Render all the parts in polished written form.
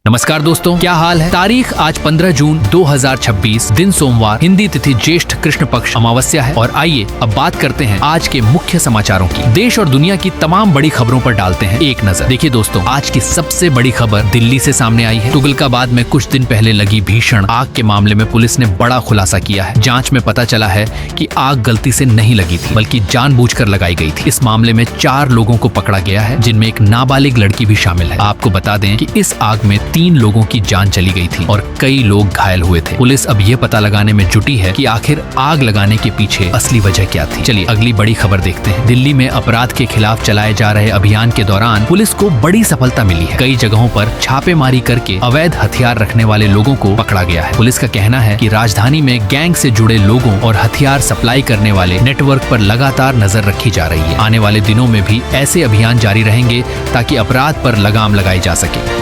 नमस्कार दोस्तों, क्या हाल है। तारीख आज 15 जून 2026, दिन सोमवार, हिंदी तिथि ज्येष्ठ कृष्ण पक्ष अमावस्या है। और आइए अब बात करते हैं आज के मुख्य समाचारों की। देश और दुनिया की तमाम बड़ी खबरों पर डालते हैं एक नजर। देखिए दोस्तों, आज की सबसे बड़ी खबर दिल्ली से सामने आई है। तुगलकाबाद में कुछ दिन पहले लगी भीषण आग के मामले में पुलिस ने बड़ा खुलासा किया है। जांच में पता चला है कि आग गलती से नहीं लगी थी, बल्कि जानबूझकर लगाई गई थी। इस मामले में 4 लोगों को पकड़ा गया है, जिनमें एक नाबालिग लड़की भी शामिल है। आपको बता दें कि इस आग में 3 लोगों की जान चली गई थी और कई लोग घायल हुए थे। पुलिस अब ये पता लगाने में जुटी है कि आखिर आग लगाने के पीछे असली वजह क्या थी। चलिए अगली बड़ी खबर देखते हैं। दिल्ली में अपराध के खिलाफ चलाए जा रहे अभियान के दौरान पुलिस को बड़ी सफलता मिली है। कई जगहों पर छापेमारी करके अवैध हथियार रखने वाले लोगों को पकड़ा गया है। पुलिस का कहना है कि राजधानी में गैंग से जुड़े लोगों और हथियार सप्लाई करने वाले नेटवर्क पर लगातार नजर रखी जा रही है। आने वाले दिनों में भी ऐसे अभियान जारी रहेंगे ताकि अपराध पर लगाम लगाई जा सके।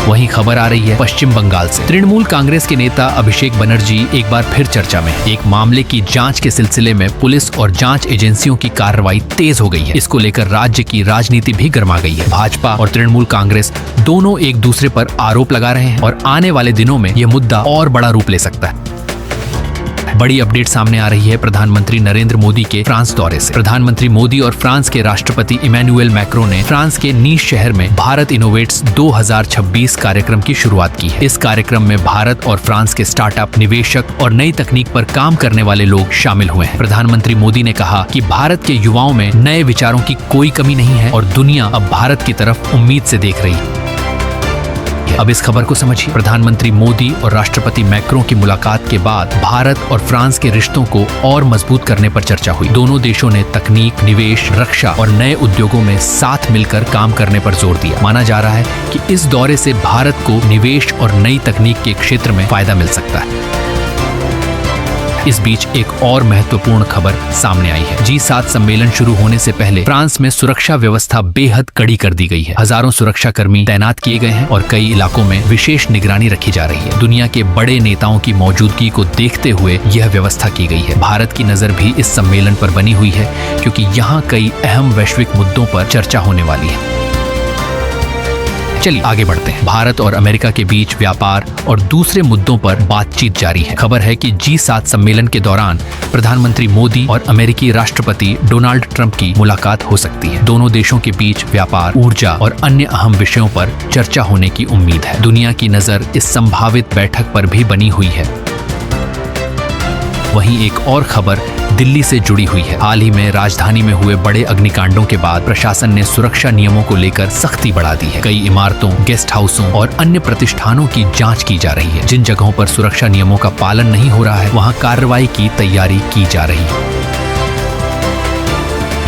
वहीं खबर आ रही है पश्चिम बंगाल से। तृणमूल कांग्रेस के नेता अभिषेक बनर्जी एक बार फिर चर्चा में है। एक मामले की जांच के सिलसिले में पुलिस और जांच एजेंसियों की कार्रवाई तेज हो गई है। इसको लेकर राज्य की राजनीति भी गर्मा गई है। भाजपा और तृणमूल कांग्रेस दोनों एक दूसरे पर आरोप लगा रहे हैं और आने वाले दिनों में यह मुद्दा और बड़ा रूप ले सकता है। बड़ी अपडेट सामने आ रही है प्रधानमंत्री नरेंद्र मोदी के फ्रांस दौरे से। प्रधानमंत्री मोदी और फ्रांस के राष्ट्रपति इमैनुएल मैक्रों ने फ्रांस के नीस शहर में भारत इनोवेट्स 2026 कार्यक्रम की शुरुआत की है। इस कार्यक्रम में भारत और फ्रांस के स्टार्टअप, निवेशक और नई तकनीक पर काम करने वाले लोग शामिल हुए हैं। प्रधानमंत्री मोदी ने कहा कि भारत के युवाओं में नए विचारों की कोई कमी नहीं है और दुनिया अब भारत की तरफ उम्मीद से देख रही है। अब इस खबर को समझिए। प्रधानमंत्री मोदी और राष्ट्रपति मैक्रों की मुलाकात के बाद भारत और फ्रांस के रिश्तों को और मजबूत करने पर चर्चा हुई। दोनों देशों ने तकनीक, निवेश, रक्षा और नए उद्योगों में साथ मिलकर काम करने पर जोर दिया। माना जा रहा है कि इस दौरे से भारत को निवेश और नई तकनीक के क्षेत्र में फायदा मिल सकता है। इस बीच एक और महत्वपूर्ण खबर सामने आई है। G7 सम्मेलन शुरू होने से पहले फ्रांस में सुरक्षा व्यवस्था बेहद कड़ी कर दी गई है। हजारों सुरक्षा कर्मी तैनात किए गए हैं और कई इलाकों में विशेष निगरानी रखी जा रही है। दुनिया के बड़े नेताओं की मौजूदगी को देखते हुए यह व्यवस्था की गई है। भारत की नजर भी इस सम्मेलन पर बनी हुई है, क्योंकि यहाँ कई अहम वैश्विक मुद्दों पर चर्चा होने वाली है। चलिए आगे बढ़ते हैं। भारत और अमेरिका के बीच व्यापार और दूसरे मुद्दों पर बातचीत जारी है। खबर है कि G7 सम्मेलन के दौरान प्रधानमंत्री मोदी और अमेरिकी राष्ट्रपति डोनाल्ड ट्रंप की मुलाकात हो सकती है। दोनों देशों के बीच व्यापार, ऊर्जा और अन्य अहम विषयों पर चर्चा होने की उम्मीद है। दुनिया की नजर इस संभावित बैठक पर भी बनी हुई है। वहीं एक और खबर दिल्ली से जुड़ी हुई है। हाल ही में राजधानी में हुए बड़े अग्निकांडों के बाद प्रशासन ने सुरक्षा नियमों को लेकर सख्ती बढ़ा दी है। कई इमारतों, गेस्ट हाउसों और अन्य प्रतिष्ठानों की जांच की जा रही है। जिन जगहों पर सुरक्षा नियमों का पालन नहीं हो रहा है, वहां कार्रवाई की तैयारी की जा रही है।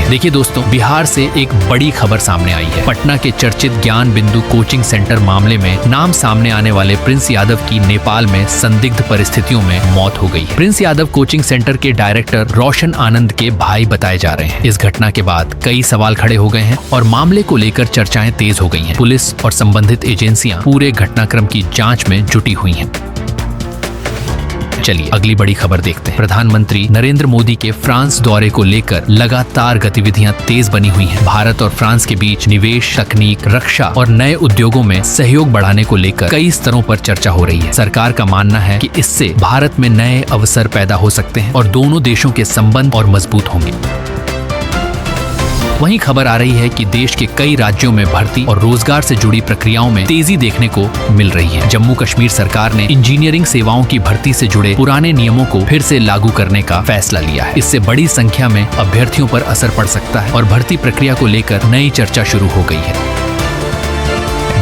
देखिए दोस्तों, बिहार से एक बड़ी खबर सामने आई है। पटना के चर्चित ज्ञान बिंदु कोचिंग सेंटर मामले में नाम सामने आने वाले प्रिंस यादव की नेपाल में संदिग्ध परिस्थितियों में मौत हो गई है। प्रिंस यादव कोचिंग सेंटर के डायरेक्टर रोशन आनंद के भाई बताए जा रहे हैं। इस घटना के बाद कई सवाल खड़े हो गए हैं और मामले को लेकर चर्चाएं तेज हो गई हैं। पुलिस और संबंधित एजेंसियां पूरे घटनाक्रम की जाँच में जुटी हुई हैं। चलिए अगली बड़ी खबर देखते हैं। प्रधानमंत्री नरेंद्र मोदी के फ्रांस दौरे को लेकर लगातार गतिविधियां तेज बनी हुई हैं। भारत और फ्रांस के बीच निवेश, तकनीक, रक्षा और नए उद्योगों में सहयोग बढ़ाने को लेकर कई स्तरों पर चर्चा हो रही है। सरकार का मानना है कि इससे भारत में नए अवसर पैदा हो सकते हैं और दोनों देशों के संबंध और मजबूत होंगे। वहीं खबर आ रही है कि देश के कई राज्यों में भर्ती और रोजगार से जुड़ी प्रक्रियाओं में तेजी देखने को मिल रही है। जम्मू कश्मीर सरकार ने इंजीनियरिंग सेवाओं की भर्ती से जुड़े पुराने नियमों को फिर से लागू करने का फैसला लिया है। इससे बड़ी संख्या में अभ्यर्थियों पर असर पड़ सकता है और भर्ती प्रक्रिया को लेकर नई चर्चा शुरू हो गई है।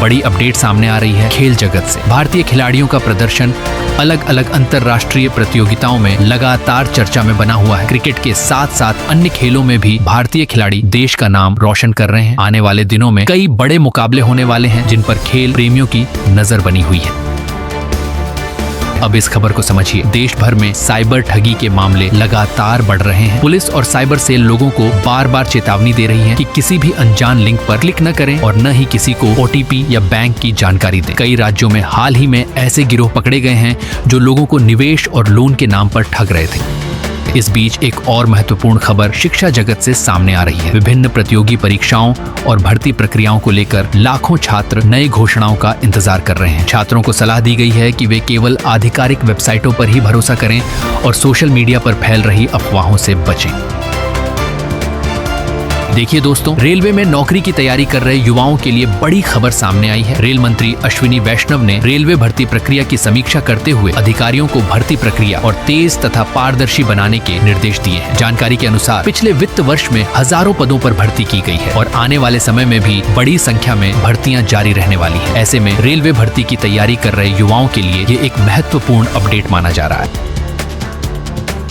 बड़ी अपडेट सामने आ रही है खेल जगत से। भारतीय खिलाड़ियों का प्रदर्शन अलग अलग अंतर्राष्ट्रीय प्रतियोगिताओं में लगातार चर्चा में बना हुआ है। क्रिकेट के साथ साथ अन्य खेलों में भी भारतीय खिलाड़ी देश का नाम रोशन कर रहे हैं। आने वाले दिनों में कई बड़े मुकाबले होने वाले हैं, जिन पर खेल प्रेमियों की नजर बनी हुई है। अब इस खबर को समझिए। देश भर में साइबर ठगी के मामले लगातार बढ़ रहे हैं। पुलिस और साइबर सेल लोगों को बार बार चेतावनी दे रही है कि किसी भी अनजान लिंक पर क्लिक न करें और न ही किसी को OTP या बैंक की जानकारी दें। कई राज्यों में हाल ही में ऐसे गिरोह पकड़े गए हैं जो लोगों को निवेश और लोन के नाम पर ठग रहे थे। इस बीच एक और महत्वपूर्ण खबर शिक्षा जगत से सामने आ रही है। विभिन्न प्रतियोगी परीक्षाओं और भर्ती प्रक्रियाओं को लेकर लाखों छात्र नई घोषणाओं का इंतजार कर रहे हैं। छात्रों को सलाह दी गई है कि वे केवल आधिकारिक वेबसाइटों पर ही भरोसा करें और सोशल मीडिया पर फैल रही अफवाहों से बचें। देखिए दोस्तों, रेलवे में नौकरी की तैयारी कर रहे युवाओं के लिए बड़ी खबर सामने आई है। रेल मंत्री अश्विनी वैष्णव ने रेलवे भर्ती प्रक्रिया की समीक्षा करते हुए अधिकारियों को भर्ती प्रक्रिया और तेज तथा पारदर्शी बनाने के निर्देश दिए हैं। जानकारी के अनुसार पिछले वित्त वर्ष में हजारों पदों पर भर्ती की गई है और आने वाले समय में भी बड़ी संख्या में भर्तियां जारी रहने वाली है। ऐसे में रेलवे भर्ती की तैयारी कर रहे युवाओं के लिए ये एक महत्वपूर्ण अपडेट माना जा रहा है।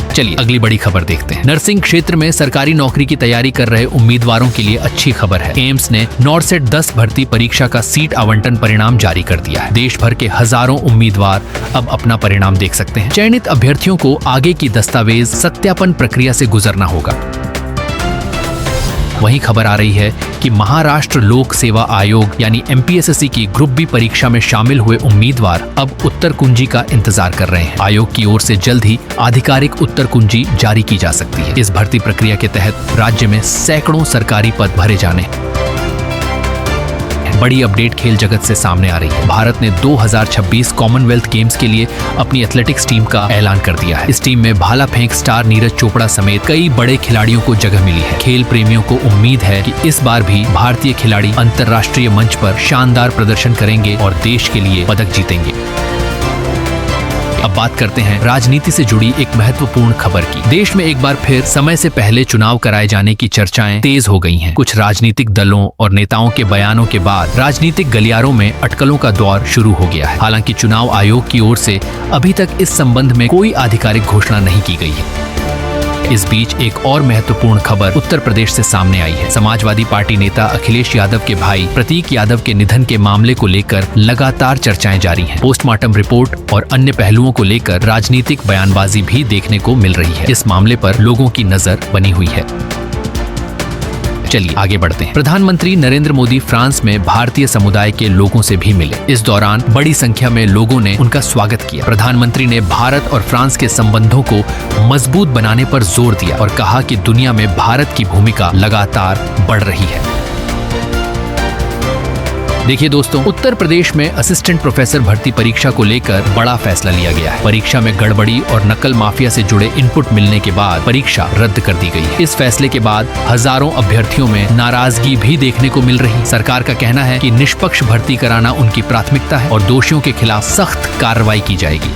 चलिए अगली बड़ी खबर देखते हैं। नर्सिंग क्षेत्र में सरकारी नौकरी की तैयारी कर रहे उम्मीदवारों के लिए अच्छी खबर है। एम्स ने नॉर्सेट 10 भर्ती परीक्षा का सीट आवंटन परिणाम जारी कर दिया है। देश भर के हजारों उम्मीदवार अब अपना परिणाम देख सकते हैं। चयनित अभ्यर्थियों को आगे की दस्तावेज सत्यापन प्रक्रिया से गुजरना होगा। वहीं खबर आ रही है कि महाराष्ट्र लोक सेवा आयोग यानी MPSSC की ग्रुप बी परीक्षा में शामिल हुए उम्मीदवार अब उत्तर कुंजी का इंतजार कर रहे हैं। आयोग की ओर से जल्द ही आधिकारिक उत्तर कुंजी जारी की जा सकती है। इस भर्ती प्रक्रिया के तहत राज्य में सैकड़ों सरकारी पद भरे जाने। बड़ी अपडेट खेल जगत से सामने आ रही है। भारत ने 2026 कॉमनवेल्थ गेम्स के लिए अपनी एथलेटिक्स टीम का ऐलान कर दिया है। इस टीम में भाला फेंक स्टार नीरज चोपड़ा समेत कई बड़े खिलाड़ियों को जगह मिली है। खेल प्रेमियों को उम्मीद है कि इस बार भी भारतीय खिलाड़ी अंतर्राष्ट्रीय मंच पर शानदार प्रदर्शन करेंगे और देश के लिए पदक जीतेंगे। अब बात करते हैं राजनीति से जुड़ी एक महत्वपूर्ण खबर की। देश में एक बार फिर समय से पहले चुनाव कराए जाने की चर्चाएं तेज हो गई हैं। कुछ राजनीतिक दलों और नेताओं के बयानों के बाद राजनीतिक गलियारों में अटकलों का दौर शुरू हो गया है। हालांकि चुनाव आयोग की ओर से अभी तक इस संबंध में कोई आधिकारिक घोषणा नहीं की गई है। इस बीच एक और महत्वपूर्ण खबर उत्तर प्रदेश से सामने आई है। समाजवादी पार्टी नेता अखिलेश यादव के भाई प्रतीक यादव के निधन के मामले को लेकर लगातार चर्चाएं जारी हैं। पोस्टमार्टम रिपोर्ट और अन्य पहलुओं को लेकर राजनीतिक बयानबाजी भी देखने को मिल रही है। इस मामले पर लोगों की नजर बनी हुई है। चलिए आगे बढ़ते हैं। प्रधानमंत्री नरेंद्र मोदी फ्रांस में भारतीय समुदाय के लोगों से भी मिले। इस दौरान बड़ी संख्या में लोगों ने उनका स्वागत किया। प्रधानमंत्री ने भारत और फ्रांस के संबंधों को मजबूत बनाने पर जोर दिया और कहा कि दुनिया में भारत की भूमिका लगातार बढ़ रही है। देखिए दोस्तों, उत्तर प्रदेश में असिस्टेंट प्रोफेसर भर्ती परीक्षा को लेकर बड़ा फैसला लिया गया है। परीक्षा में गड़बड़ी और नकल माफिया से जुड़े इनपुट मिलने के बाद परीक्षा रद्द कर दी गई है। इस फैसले के बाद हजारों अभ्यर्थियों में नाराजगी भी देखने को मिल रही। सरकार का कहना है कि निष्पक्ष भर्ती कराना उनकी प्राथमिकता है और दोषियों के खिलाफ सख्त कार्रवाई की जाएगी।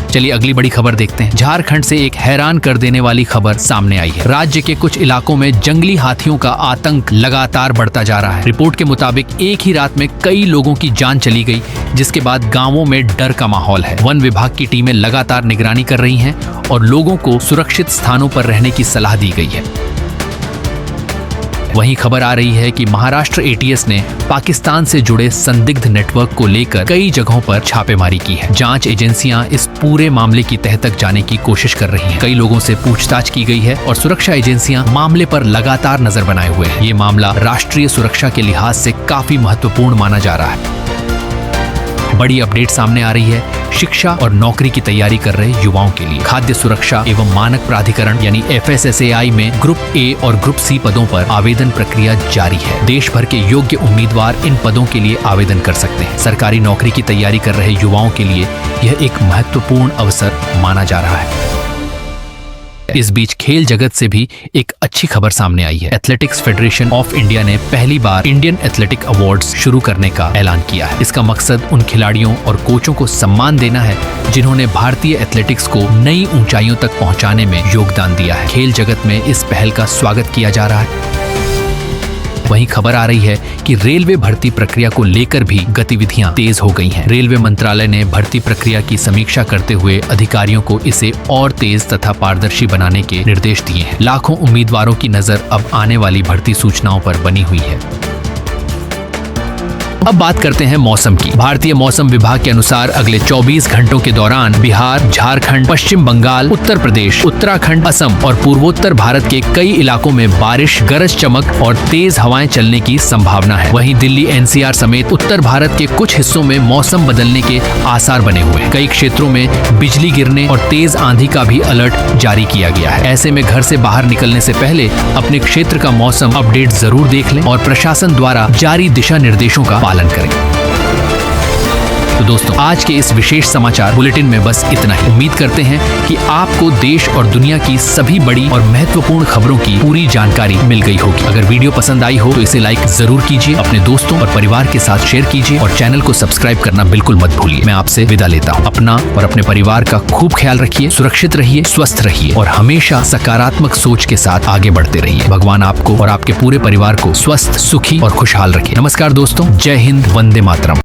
चलिए अगली बड़ी खबर देखते हैं। झारखंड से एक हैरान कर देने वाली खबर सामने आई है। राज्य के कुछ इलाकों में जंगली हाथियों का आतंक लगातार बढ़ता जा रहा है। रिपोर्ट के मुताबिक एक ही रात में कई लोगों की जान चली गई, जिसके बाद गांवों में डर का माहौल है। वन विभाग की टीमें लगातार निगरानी कर रही हैं और लोगों को सुरक्षित स्थानों पर रहने की सलाह दी गई है। वहीं खबर आ रही है कि महाराष्ट्र ATS ने पाकिस्तान से जुड़े संदिग्ध नेटवर्क को लेकर कई जगहों पर छापेमारी की है। जांच एजेंसियां इस पूरे मामले की तह तक जाने की कोशिश कर रही हैं। कई लोगों से पूछताछ की गई है और सुरक्षा एजेंसियां मामले पर लगातार नजर बनाए हुए हैं। ये मामला राष्ट्रीय सुरक्षा के लिहाज से काफी महत्वपूर्ण माना जा रहा है। बड़ी अपडेट सामने आ रही है शिक्षा और नौकरी की तैयारी कर रहे युवाओं के लिए। खाद्य सुरक्षा एवं मानक प्राधिकरण यानी FSSAI में ग्रुप A और ग्रुप C पदों पर आवेदन प्रक्रिया जारी है। देश भर के योग्य उम्मीदवार इन पदों के लिए आवेदन कर सकते हैं। सरकारी नौकरी की तैयारी कर रहे युवाओं के लिए यह एक महत्वपूर्ण अवसर माना जा रहा है। इस बीच खेल जगत से भी एक अच्छी खबर सामने आई है। एथलेटिक्स फेडरेशन ऑफ इंडिया ने पहली बार इंडियन एथलेटिक अवार्ड्स शुरू करने का ऐलान किया है। इसका मकसद उन खिलाड़ियों और कोचों को सम्मान देना है जिन्होंने भारतीय एथलेटिक्स को नई ऊंचाइयों तक पहुंचाने में योगदान दिया है। खेल जगत में इस पहल का स्वागत किया जा रहा है। वहीं खबर आ रही है कि रेलवे भर्ती प्रक्रिया को लेकर भी गतिविधियां तेज हो गई हैं। रेलवे मंत्रालय ने भर्ती प्रक्रिया की समीक्षा करते हुए अधिकारियों को इसे और तेज तथा पारदर्शी बनाने के निर्देश दिए हैं। लाखों उम्मीदवारों की नजर अब आने वाली भर्ती सूचनाओं पर बनी हुई है। अब बात करते हैं मौसम की। भारतीय मौसम विभाग के अनुसार अगले 24 घंटों के दौरान बिहार, झारखंड, पश्चिम बंगाल, उत्तर प्रदेश, उत्तराखंड, असम और पूर्वोत्तर भारत के कई इलाकों में बारिश, गरज चमक और तेज हवाएं चलने की संभावना है। वहीं दिल्ली, एनसीआर समेत उत्तर भारत के कुछ हिस्सों में मौसम बदलने के आसार बने हुए हैं। कई क्षेत्रों में बिजली गिरने और तेज आंधी का भी अलर्ट जारी किया गया है। ऐसे में घर से बाहर निकलने से पहले अपने क्षेत्र का मौसम अपडेट जरूर देख लें और प्रशासन द्वारा जारी दिशा निर्देशों का पालन करें। तो दोस्तों, आज के इस विशेष समाचार बुलेटिन में बस इतना ही। उम्मीद करते हैं कि आपको देश और दुनिया की सभी बड़ी और महत्वपूर्ण खबरों की पूरी जानकारी मिल गई होगी। अगर वीडियो पसंद आई हो तो इसे लाइक जरूर कीजिए, अपने दोस्तों और परिवार के साथ शेयर कीजिए और चैनल को सब्सक्राइब करना बिल्कुल मत भूलिए। मैं आपसे विदा लेता हूँ। अपना और अपने परिवार का खूब ख्याल रखिए, सुरक्षित रहिए, स्वस्थ रहिए और हमेशा सकारात्मक सोच के साथ आगे बढ़ते रहिए। भगवान आपको और आपके पूरे परिवार को स्वस्थ, सुखी और खुशहाल रखे। नमस्कार दोस्तों, जय हिंद, वंदे मातरम।